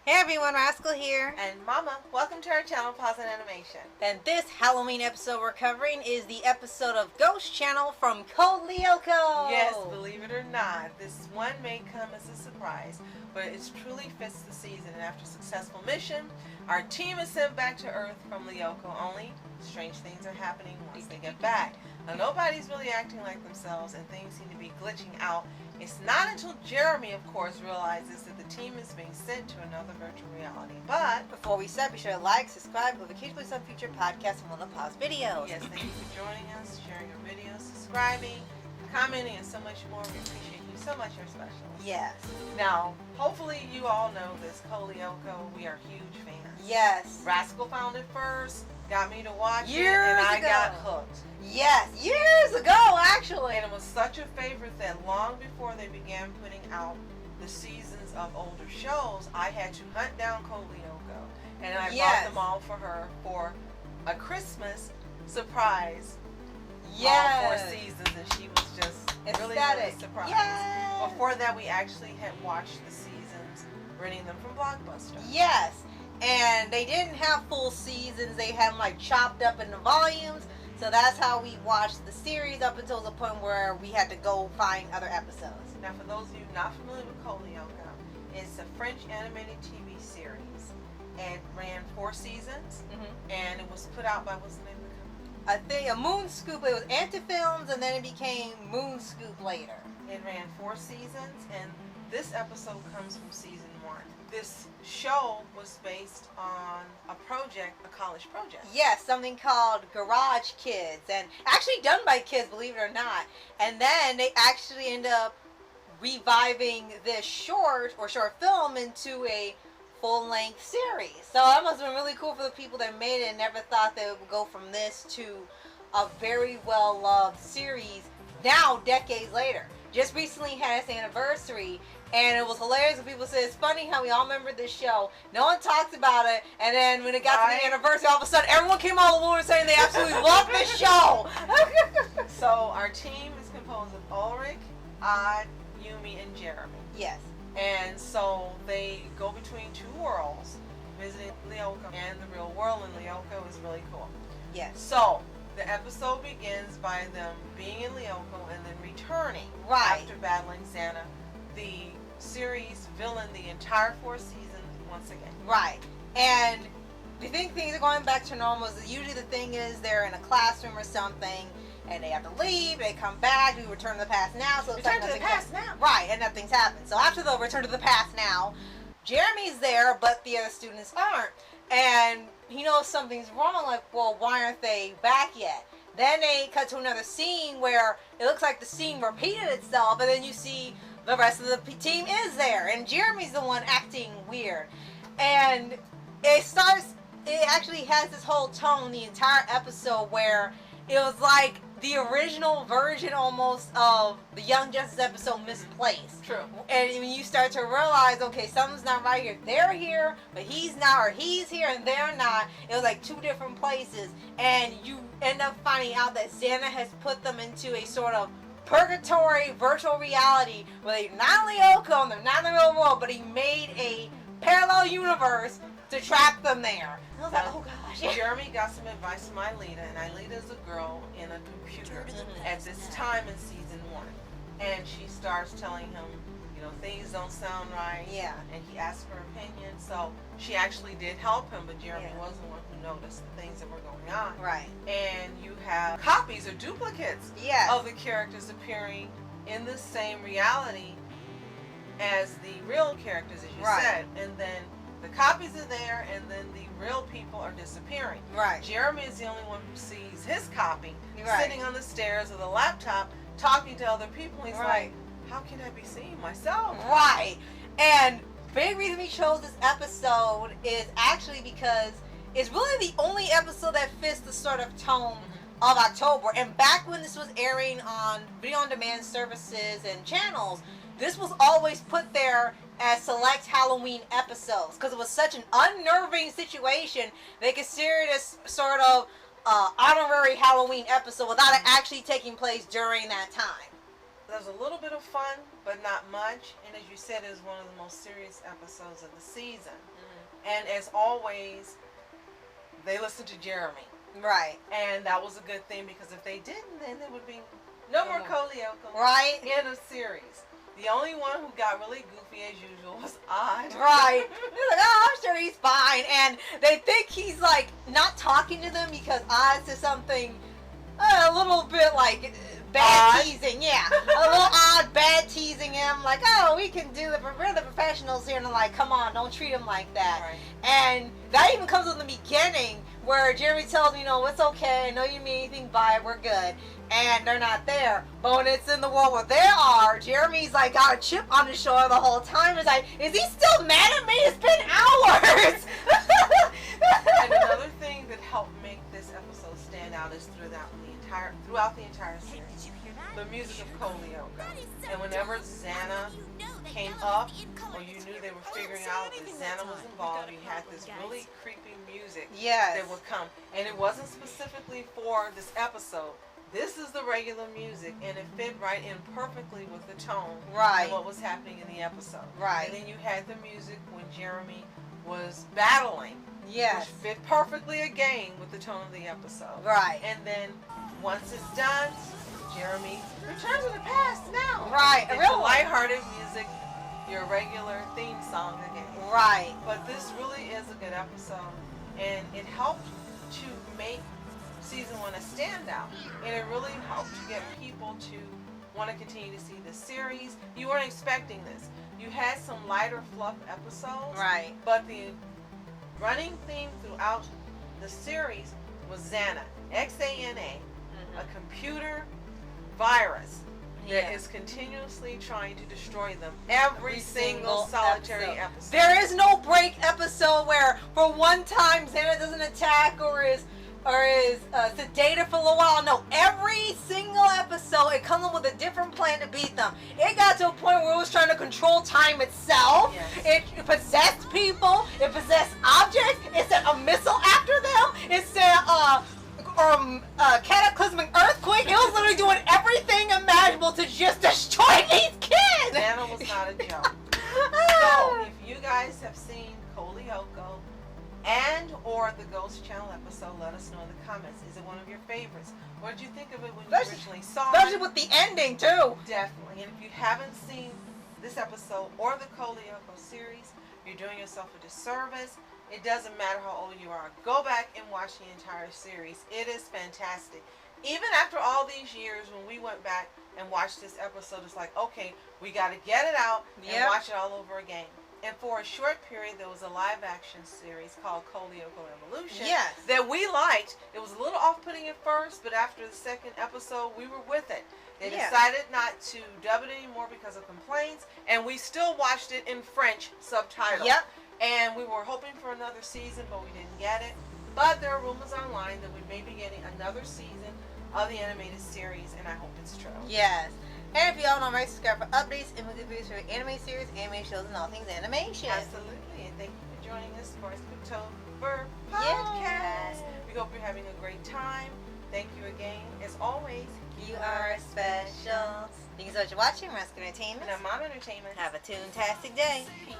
Hey everyone, Rascal here. And Mama, welcome to our channel, Paws On Animation. And this Halloween episode we're covering is the episode of Ghost Channel from Code Lyoko. Yes, believe it or not, this one may come as a surprise, but it truly fits the season. And after a successful mission, our team is sent back to Earth from Lyoko. Only strange things are happening once they get back. Now, nobody's really acting like themselves, and things seem to be glitching out. It's not until Jeremy, of course, realizes that the team is being sent to another virtual reality. But before we start, be sure to like, subscribe, with occasionally some future podcasts and one of the pause videos. Yes, thank you for joining us, sharing your videos, subscribing, commenting, and so much more. We appreciate you so much. You're special. Yes. Now, hopefully you all know this Code Lyoko. We are huge fans. Yes. Rascal found it first, got me to watch years it, and I ago. got hooked. Yes, years ago, actually. And it was such a favorite that long before they began putting out the seasons of older shows, I had to hunt down Code Lyoko, and I bought them all for her for a Christmas surprise. Yes. All 4 seasons, and she was just really surprised. Yes. Before that, we actually had watched the seasons, renting them from Blockbuster. Yes. And they didn't have full seasons. They had them like chopped up into volumes. So that's how we watched the series up until the point where we had to go find other episodes. Now, for those of you not familiar with Code Lyoko, it's a French animated TV series. It ran 4 seasons, and it was put out by, what's the name of the company? I think a Moon Scoop. It was Antifilms, and then it became Moon Scoop later. It ran 4 seasons, and this episode comes from season 1. This show was based on a college project. Yes, something called Garage Kids, and actually done by kids, believe it or not. And then they actually end up reviving this short film into a full-length series. So that must have been really cool for the people that made it and never thought they would go from this to a very well-loved series now, decades later. Just recently had its anniversary, and it was hilarious when people said it's funny how we all remember this show. No one talks about it, and then when it got to the anniversary, all of a sudden everyone came all over saying they absolutely love this show. So our team is composed of Ulrich, Odd, Yumi, and Jeremy. Yes. And so they go between 2 worlds, visiting Lyoko and the real world, and Lyoko is really cool. Yes. So the episode begins by them being in Lyoko and then returning after battling Santa, the series villain, the entire 4 seasons once again. Right. And you think things are going back to normal. Usually the thing is they're in a classroom or something, and they have to leave, they come back, we return to the past now. So it's return to the past now. Right, and nothing's happened. So after the return to the past now, Jeremy's there, but the other students aren't. And he knows something's wrong, like, well, why aren't they back yet? Then they cut to another scene where it looks like the scene repeated itself, and then you see the rest of the team is there, and Jeremy's the one acting weird. And it actually has this whole tone, the entire episode, where it was like the original version almost of the Young Justice episode Misplaced. True. And when you start to realize, okay, something's not right here. They're here, but he's not, or he's here and they're not. It was like 2 different places. And you end up finding out that Santa has put them into a sort of purgatory virtual reality where they're not Lyoko and they're not in the real world, but he made a parallel universe to trap them there. And I was like, oh gosh. Jeremy got some advice from Ailita, and Ailita is a girl in a computer at this time in season 1. And she starts telling him, things don't sound right. Yeah. And he asked her opinion. So she actually did help him, but Jeremy wasn't the one who noticed the things that were going on. Right. And you have copies or duplicates of the characters appearing in the same reality as the real characters, as you said. And then the copies are there, and then the real people are disappearing. Right. Jeremy is the only one who sees his copy sitting on the stairs of the laptop talking to other people. He's like, how can I be seeing myself? Right. And big reason we chose this episode is actually because it's really the only episode that fits the sort of tone of October. And back when this was airing on video on demand services and channels, this was always put there as select Halloween episodes because it was such an unnerving situation. They considered it as sort of honorary Halloween episode without it actually taking place during that time. There's a little bit of fun, but not much. And as you said, it was one of the most serious episodes of the season. And as always, they listened to Jeremy. Right. And that was a good thing, because if they didn't, then there would be no more Code Lyoko. Right. In a series. The only one who got really goofy as usual was Odd. Right. They're like, oh, I'm sure he's fine. And they think he's like not talking to them because Oz says something a little bit like bad teasing. Yeah. A little odd, bad teasing him. Like, oh, we can do the, we're the professionals here. And I'm like, come on, don't treat him like that. Right. And that even comes in the beginning where Jeremy tells me, it's okay. I know you mean anything by it. We're good. And they're not there. But when it's in the world where they are, Jeremy's like got a chip on his shoulder the whole time. It's like, is he still mad at me? It's been hours. And another thing that helped make this episode stand out is throughout the entire series, the music of Code Lyoko. And whenever Xana came up, or you knew they were figuring out that Xana was involved, you had this really creepy music that would come. And it wasn't specifically for this episode. This is the regular music, and it fit right in perfectly with the tone of what was happening in the episode. Right. And then you had the music when Jeremy was battling, which fit perfectly again with the tone of the episode. Right. And then once it's done, Jeremy returns to the past now. Right. It's a lighthearted music, your regular theme song again. Right. But this really is a good episode, and it helped to make season 1 a standout, and it really helped to get people to want to continue to see this series. You weren't expecting this. You had some lighter fluff episodes, but the running theme throughout the series was Xana, Xana, a computer virus that is continuously trying to destroy them every single solitary episode. There is no break episode where for one time Xana doesn't attack or is sedated for a little while. No, every single episode it comes up with a different plan to beat them. It got to a point where it was trying to control time itself. It possessed people. It possessed objects. It sent a missile after them. It sent cataclysmic earthquake. It was literally doing everything imaginable to just destroy these kids. Xana was not a joke. So if you guys have seen Code Lyoko and or the Ghost Channel episode, let us know in the comments. Is it one of your favorites? What did you think of it when you originally saw it? Especially with the ending too. Definitely. And if you haven't seen this episode or the Code Lyoko series, you're doing yourself a disservice. It doesn't matter how old you are. Go back and watch the entire series. It is fantastic. Even after all these years, when we went back and watched this episode, it's like, okay, we got to get it out and watch it all over again. And for a short period, there was a live-action series called Code Lyoko Evolution that we liked. It was a little off-putting at first, but after the second episode, we were with it. They decided not to dub it anymore because of complaints, and we still watched it in French subtitles. And we were hoping for another season, but we didn't get it. But there are rumors online that we may be getting another season of the animated series, and I hope it's true. Yes. And if you all know, subscribe for updates and movie reviews for anime series, anime shows, and all things animation. Absolutely. And thank you for joining us for our Spooktober podcast. We hope you're having a great time. Thank you again. As always, you are special. Thank you so much for watching Rescue Entertainment. And I'm Mom Entertainment. Have a toon-tastic day. Peace.